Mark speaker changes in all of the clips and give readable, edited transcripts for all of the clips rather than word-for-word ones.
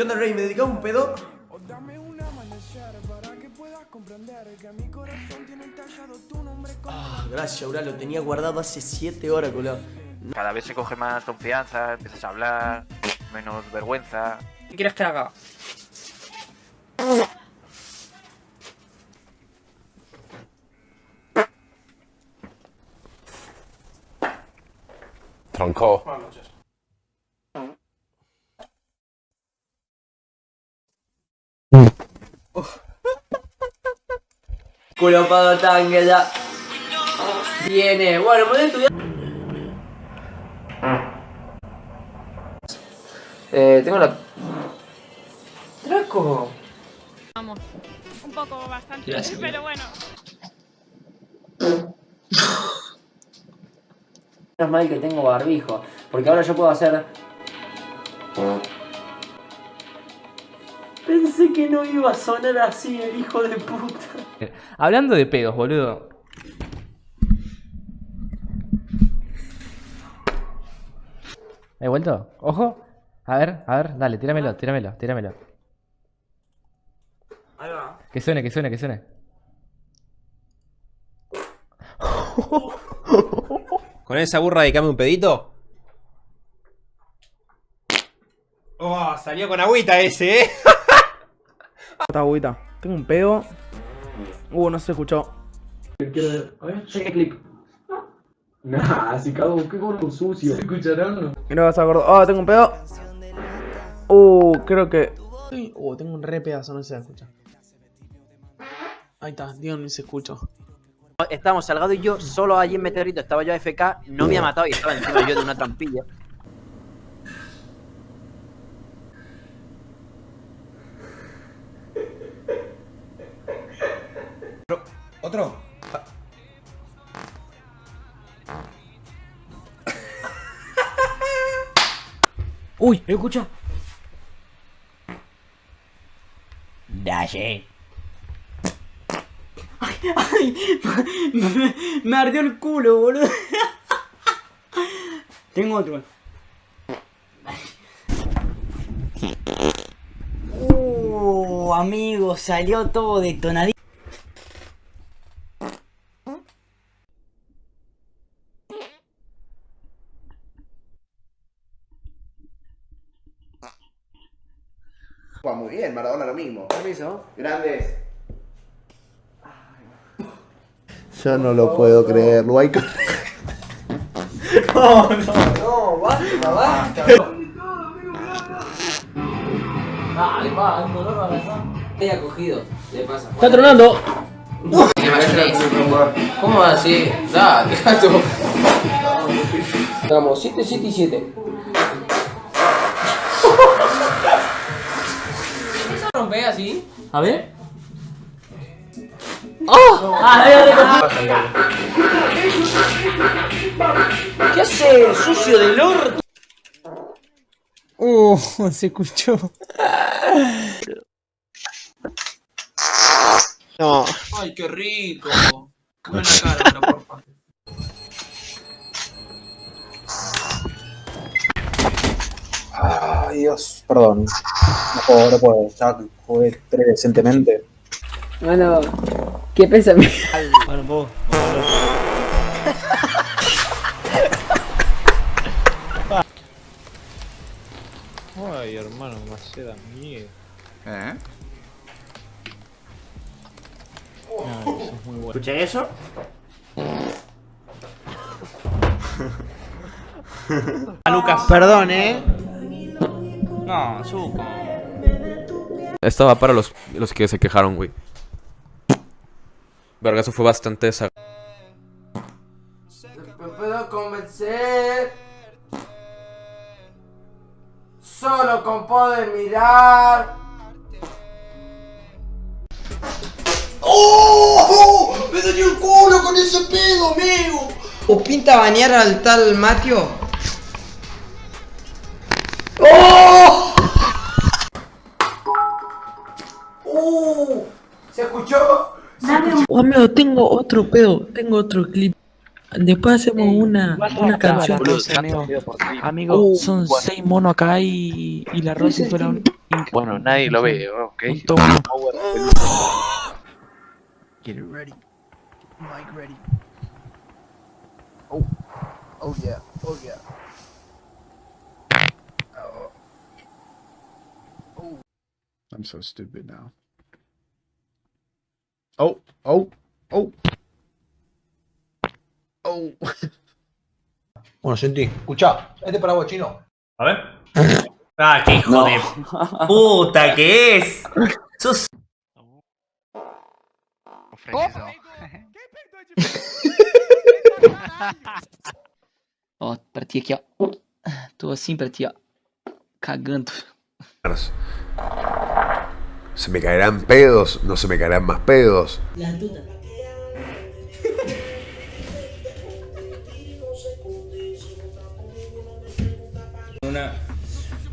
Speaker 1: ¿Qué onda, Rey? ¿Me dedicaba un pedo? Gracias, Aura, lo tenía guardado hace 7 horas, colado.
Speaker 2: Cada vez se coge más confianza, empiezas a hablar, menos vergüenza.
Speaker 3: ¿Qué quieres que haga?
Speaker 4: Tronco.
Speaker 3: Buenas noches.
Speaker 1: Culo para tanque ya.
Speaker 3: Viene, bueno, voy a estudiar. Tengo la... Draco.
Speaker 5: Vamos, un poco bastante,
Speaker 3: Gracias.
Speaker 5: pero bueno.
Speaker 3: Menos mal que tengo barbijo, porque ahora yo puedo hacer...
Speaker 1: Pensé que no iba a sonar así el hijo de puta.
Speaker 6: Hablando de pedos, boludo. ¿He vuelto? ¡Ojo! A ver, dale, tíramelo.
Speaker 3: Ahí va.
Speaker 6: Que suene.
Speaker 4: ¿Con esa burra dedicame un pedito? Oh, salió con agüita ese,
Speaker 7: Esta agüita. Tengo un pedo. No se escuchó.
Speaker 1: Quiero ver. A ver, cheque clip. Nah, si cago, qué gordo sucio. ¿Se escucharán?
Speaker 7: Y no vas a acordar. Tengo un pedo. Creo que. Tengo un re pedazo, no se escucha. Ahí está, Dios, ni se escucha.
Speaker 8: Estábamos Salgado y yo solo allí en Meteorito, estaba yo AFK, no me ha matado y estaba encima yo de una trampilla.
Speaker 4: ¿Otro?
Speaker 3: Uy, ¿me escucha?
Speaker 8: Dalle.
Speaker 3: Ay, me ardió el culo, boludo. Tengo otro. Amigo, salió todo detonadito.
Speaker 9: Muy bien, Maradona lo mismo.
Speaker 3: Permiso.
Speaker 9: Grandes. Yo no lo puedo creer, lo hay que...
Speaker 3: No, basta. Dale, va, un dolor de cabeza. Te ha cogido, le pasa.
Speaker 6: ¡Está tronando!
Speaker 3: ¿Cómo va así? Dale, gato. Hagamos 7, 7 y 7. ¿Rompe así? A ver. ¡Oh!
Speaker 1: ¿Qué hace, sucio del orto?
Speaker 7: Se escuchó.
Speaker 9: No.
Speaker 3: Ay, qué rico. Come la cara, por favor.
Speaker 10: Ay, Dios, perdón. No puedo. Ya jugué decentemente.
Speaker 3: Bueno, ¿qué pensamiento?
Speaker 6: Bueno, vos.
Speaker 4: Ay, hermano, me da miedo.
Speaker 1: ¿Escuché eso?
Speaker 7: Lucas. Perdón,
Speaker 6: No, suco.
Speaker 11: Estaba para los que se quejaron, güey. Verga, eso fue bastante desagradable.
Speaker 3: Me puedo convencer. Solo con poder mirar.
Speaker 1: ¡Oh! ¡Me dañó el culo con ese pedo, amigo!
Speaker 8: ¿O pinta bañar al tal Mateo?
Speaker 3: ¡Oh! ¿Se escuchó?
Speaker 7: Amigo, tengo otro pedo. Tengo otro clip. Después hacemos una canción. Amigo, son 6 monos acá y la Rosy fue la única.
Speaker 2: Bueno, nadie lo ve, ok.
Speaker 1: Get it ready. Mic ready. Oh yeah. I'm so stupid now. Oh.
Speaker 10: Bueno, Senti, escuchá, este para vos, chino.
Speaker 3: A ver. Ah, qué hijo de puta que es. Sos.
Speaker 7: Ó, pra ti aqui, ó. Tô assim pra ti, ó. Cagando.
Speaker 9: ¿Se me caerán pedos? ¿No se me caerán más pedos?
Speaker 3: La tuta.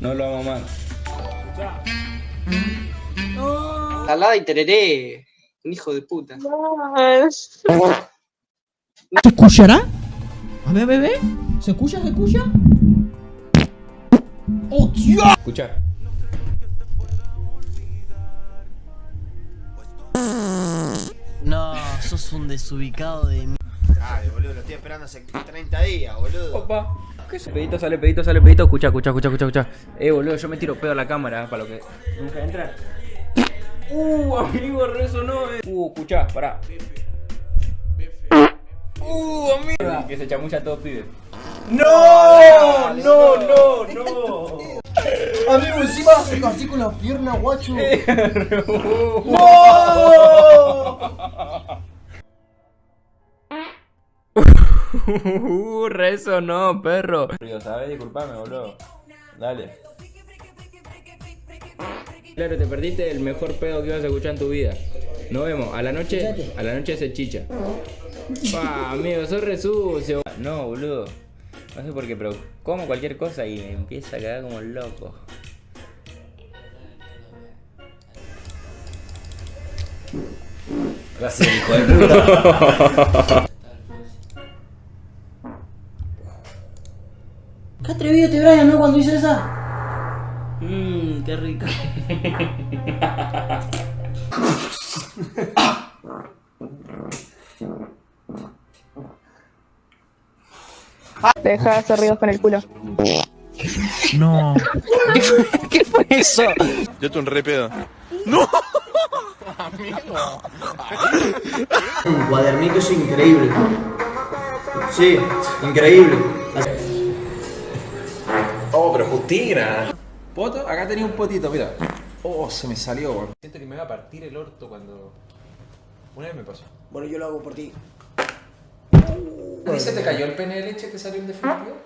Speaker 4: No lo hago mal.
Speaker 3: Salada y tereré. Un hijo de puta.
Speaker 7: ¿Se escuchará? A ver, bebé. ¿Se escucha? ¡Oh, Dios!
Speaker 4: Escucha.
Speaker 3: No, sos un desubicado de mí.
Speaker 8: Ay, boludo, lo estoy esperando hace 30 días, boludo.
Speaker 4: Opa. ¿Qué es? Pedito, sale pedito. Escucha. Boludo, yo me tiro pedo a la cámara para lo que nunca entra. Amigo, resonó. Escuchá, pará. Amigo. Que se chamulla todo, pibe.
Speaker 8: ¡No!
Speaker 1: Amigo, encima hace así con la pierna, guacho.
Speaker 4: Resonó, perro. ¿Sabes? Disculpame, boludo. Dale. Claro, te perdiste el mejor pedo que ibas a escuchar en tu vida. Nos vemos. A la noche se chicha. Pa, amigo, sos re sucio. No, boludo. No sé por qué, pero como cualquier cosa y me empieza a cagar como loco.
Speaker 3: Gracias, hijo de puta. Qué atrevido te Brian, ¿no? Cuando hizo esa. Qué rica.
Speaker 5: Deja de hacer ruidos con el culo.
Speaker 7: No.
Speaker 3: ¿Qué fue eso?
Speaker 11: Yo te un re pedo.
Speaker 3: Un cuadernito es increíble. Sí, increíble.
Speaker 10: Oh, pero Justina. ¿Poto? Acá tenía un potito, mira. Oh, se me salió, weón. Siento que me va a partir el orto cuando... Una vez me pasó.
Speaker 3: Bueno, yo lo hago por ti.
Speaker 10: ¿Y se te cayó el pene de leche? ¿Te salió en definitivo?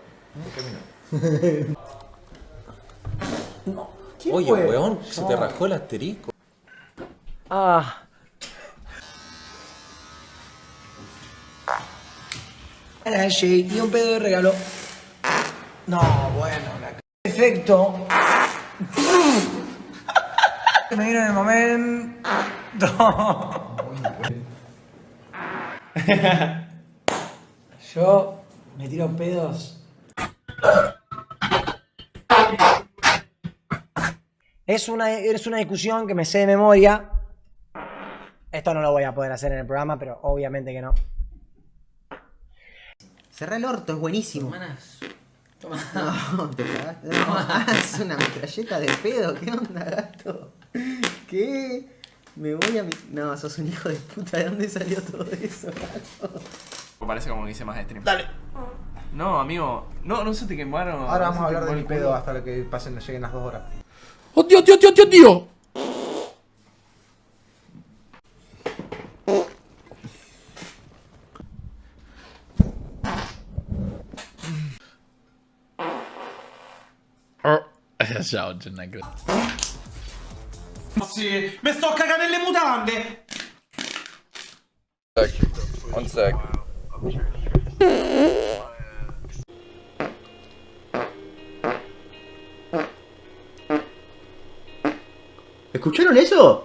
Speaker 10: No. Oye, weón, se te rascó el asterisco.
Speaker 3: Y un pedo de regalo. No, bueno, perfecto. Me vino en el momento. Yo me tiro pedos. Es una discusión que me sé de memoria. Esto no lo voy a poder hacer en el programa, pero obviamente que no.
Speaker 8: Cerrá el orto, es buenísimo.
Speaker 3: Toma.
Speaker 8: No, te cagaste. No, es una metralleta de pedo. ¿Qué onda, gato? ¿Qué? Me voy a mi... No, sos un hijo de puta. ¿De dónde salió todo eso, gato?
Speaker 11: Parece como que hice más stream.
Speaker 8: Dale.
Speaker 11: No, amigo. No se te quemaron.
Speaker 10: Ahora vamos a hablar de mi pedo hasta que lleguen las 2 horas.
Speaker 1: ¡Oh, tío!
Speaker 4: Ciao, Giannago.
Speaker 3: Sì, mi sto cagando nelle mutande!
Speaker 11: One sec.
Speaker 8: ¿Escucharon eso?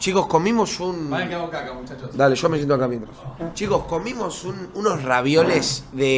Speaker 12: Chicos, comimos un...
Speaker 10: Vayan que hago caca, muchachos.
Speaker 12: Dale, yo me siento acá mientras. Chicos, comimos unos ravioles de...